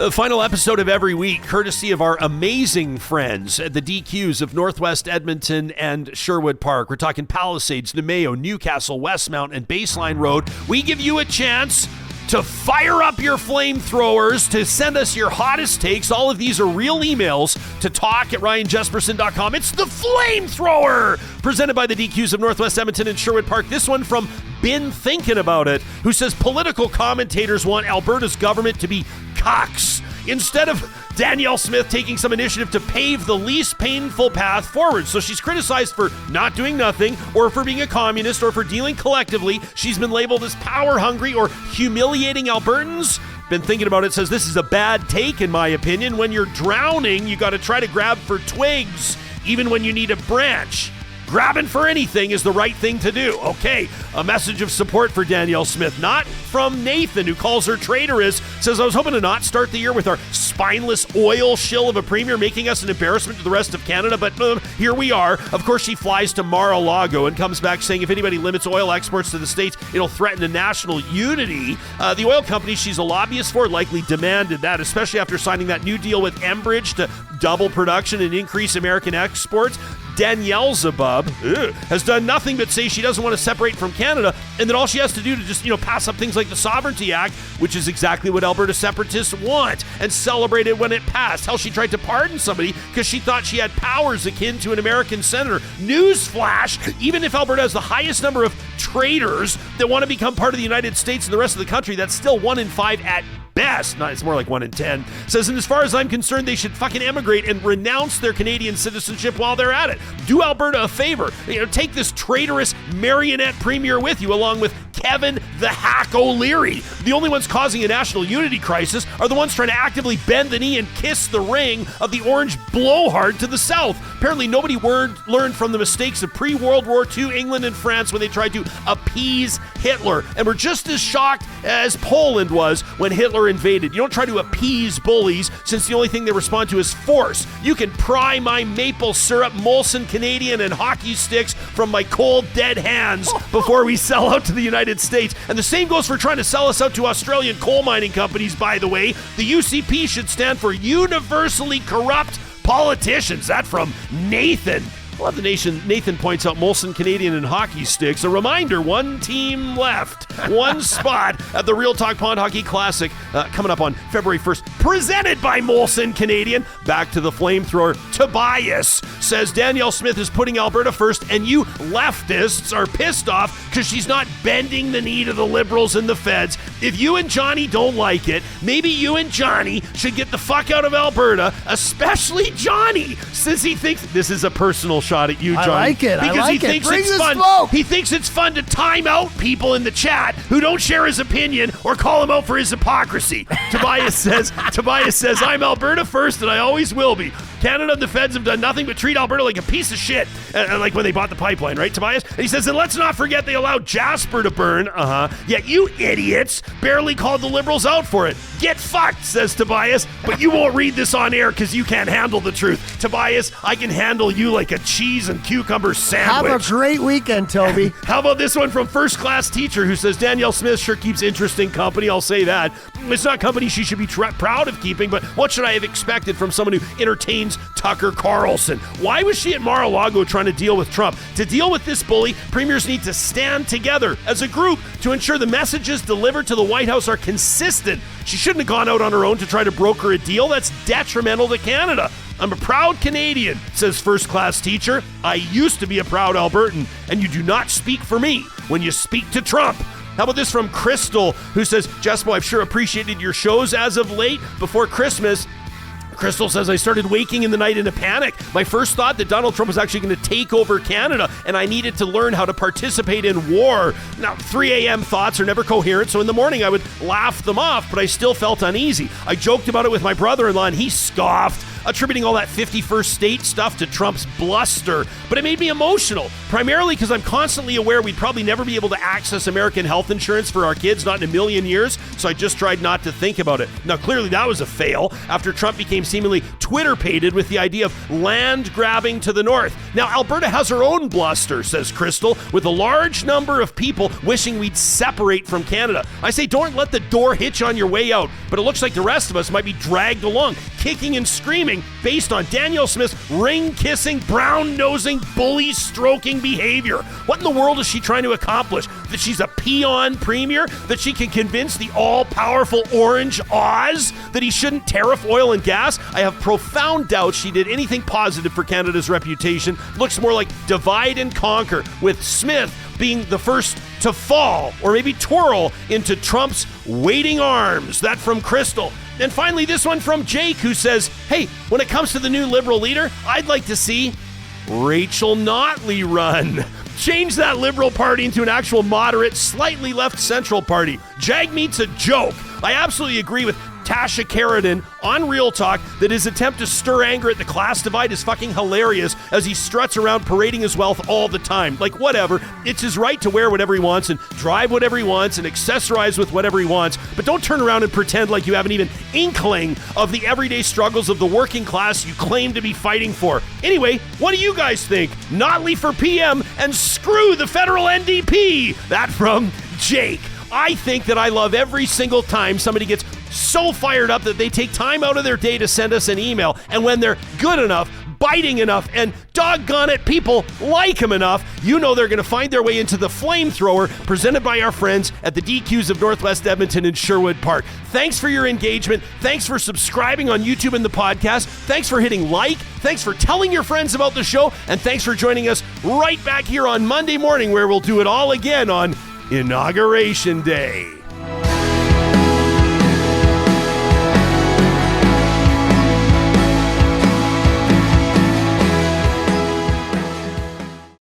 The final episode of every week, courtesy of our amazing friends at the DQs of Northwest Edmonton and Sherwood Park. We're talking Palisades, Namao, Newcastle, Westmount, and Baseline Road. We give you a chance to fire up your flamethrowers, to send us your hottest takes. All of these are real emails to talk@ryanjesperson.com. It's the Flamethrower, presented by the DQs of Northwest Edmonton and Sherwood Park. This one from Been Thinking About It, who says political commentators want Alberta's government to be Cucks, instead of Danielle Smith taking some initiative to pave the least painful path forward. So she's criticized for not doing nothing, or for being a communist, or for dealing collectively. She's been labeled as power hungry or humiliating Albertans. Been Thinking About It says this is a bad take, in my opinion. When you're drowning, you got to try to grab for twigs, even when you need a branch. Grabbing for anything is the right thing to do. Okay, a message of support for Danielle Smith, not from Nathan, who calls her traitorous, says, I was hoping to not start the year with our spineless oil shill of a premier making us an embarrassment to the rest of Canada, but here we are. Of course, she flies to Lago and comes back saying if anybody limits oil exports to the States, it'll threaten the national unity. The oil company she's a lobbyist for likely demanded that, especially after signing that new deal with Enbridge to double production and increase American exports. Danielle Smith has done nothing but say she doesn't want to separate from Canada, and that all she has to do to just, pass up things like the Sovereignty Act, which is exactly what Alberta separatists want, and celebrate it when it passed. Hell, she tried to pardon somebody because she thought she had powers akin to an American senator. Newsflash, even if Alberta has the highest number of traitors that want to become part of the United States and the rest of the country, that's still 1 in 5 at best. No, it's more like 1 in 10. Says, and as far as I'm concerned, they should fucking emigrate and renounce their Canadian citizenship while they're at it. Do Alberta a favor. Take this traitorous marionette premier with you, along with Kevin the Hack O'Leary. The only ones causing a national unity crisis are the ones trying to actively bend the knee and kiss the ring of the orange blowhard to the south. Apparently nobody learned from the mistakes of pre-World War II England and France when they tried to appease Hitler, and were just as shocked as Poland was when Hitler invaded. You don't try to appease bullies, since the only thing they respond to is force. You can pry my maple syrup, Molson Canadian, and hockey sticks from my cold, dead hands before we sell out to the United States. And the same goes for trying to sell us out to Australian coal mining companies, by the way. The UCP should stand for Universally Corrupt Politicians. That from Nathan. I love the nation. Nathan points out Molson Canadian and hockey sticks. A reminder, one team left. One spot at the Real Talk Pond Hockey Classic coming up on February 1st. Presented by Molson Canadian. Back to the flamethrower. Tobias says Danielle Smith is putting Alberta first, and you leftists are pissed off because she's not bending the knee to the Liberals and the Feds. If you and Johnny don't like it, maybe you and Johnny should get the fuck out of Alberta, especially Johnny, since he thinks this is a personal shot at you, Johnny. I like it. Because he thinks it's fun. Smoke. He thinks it's fun to time out people in the chat who don't share his opinion or call him out for his hypocrisy. Tobias says, I'm Alberta first, and I always will be. Canada and the Feds have done nothing but treat Alberta like a piece of shit, like when they bought the pipeline, right, Tobias? And he says, and let's not forget they allowed Jasper to burn. Yet you idiots barely called the Liberals out for it. Get fucked, says Tobias, but you won't read this on air because you can't handle the truth. Tobias, I can handle you like a cheese and cucumber sandwich. Have a great weekend, Toby. How about this one from First Class Teacher, who says Danielle Smith sure keeps interesting company. I'll say that. It's not company she should be proud of keeping, but what should I have expected from someone who entertains Tucker Carlson? Why was she at Mar-a-Lago trying to deal with Trump? To deal with this bully, premiers need to stand together as a group to ensure the messages delivered to the White House are consistent. She shouldn't have gone out on her own to try to broker a deal. That's detrimental to Canada. I'm a proud Canadian, says First Class Teacher. I used to be a proud Albertan, and you do not speak for me when you speak to Trump. How about this from Crystal, who says, Jespo, I've sure appreciated your shows as of late. Before Christmas, Crystal says, I started waking in the night in a panic. My first thought that Donald Trump was actually going to take over Canada, and I needed to learn how to participate in war. Now, 3 a.m. thoughts are never coherent, so in the morning I would laugh them off, but I still felt uneasy. I joked about it with my brother-in-law, and he scoffed, attributing all that 51st state stuff to Trump's bluster. But it made me emotional, primarily because I'm constantly aware we'd probably never be able to access American health insurance for our kids, not in a million years. so I just tried not to think about it. Now, clearly that was a fail after Trump became seemingly Twitter-pated with the idea of land grabbing to the north. Now, Alberta has her own bluster, says Crystal, with a large number of people wishing we'd separate from Canada. I say don't let the door hitch on your way out, but it looks like the rest of us might be dragged along, kicking and screaming based on Danielle Smith's ring-kissing, brown-nosing, bully-stroking behavior. What in the world is she trying to accomplish? That she's a peon premier? That she can convince the all-powerful Orange Oz that he shouldn't tariff oil and gas? I have profound doubts she did anything positive for Canada's reputation. Looks more like divide and conquer, with Smith being the first to fall or maybe twirl into Trump's waiting arms. That from Crystal. And finally, this one from Jake, who says, hey, when it comes to the new Liberal leader, I'd like to see Rachel Notley run. Change that Liberal Party into an actual moderate, slightly left-central party. Jagmeet's a joke. I absolutely agree with Tasha Carradine on Real Talk that his attempt to stir anger at the class divide is fucking hilarious as he struts around parading his wealth all the time. Like, whatever. It's his right to wear whatever he wants and drive whatever he wants and accessorize with whatever he wants, but don't turn around and pretend like you have an even inkling of the everyday struggles of the working class you claim to be fighting for. Anyway, what do you guys think? Notley for PM and screw the federal NDP. That from Jake. I think that I love every single time somebody gets so fired up that they take time out of their day to send us an email. And when they're good enough, biting enough, and doggone it, people like them enough, you know they're going to find their way into the Flamethrower, presented by our friends at the DQs of Northwest Edmonton and Sherwood Park. Thanks for your engagement. Thanks for subscribing on YouTube and the podcast. Thanks for hitting like. Thanks for telling your friends about the show. And thanks for joining us right back here on Monday morning, where we'll do it all again on Inauguration Day.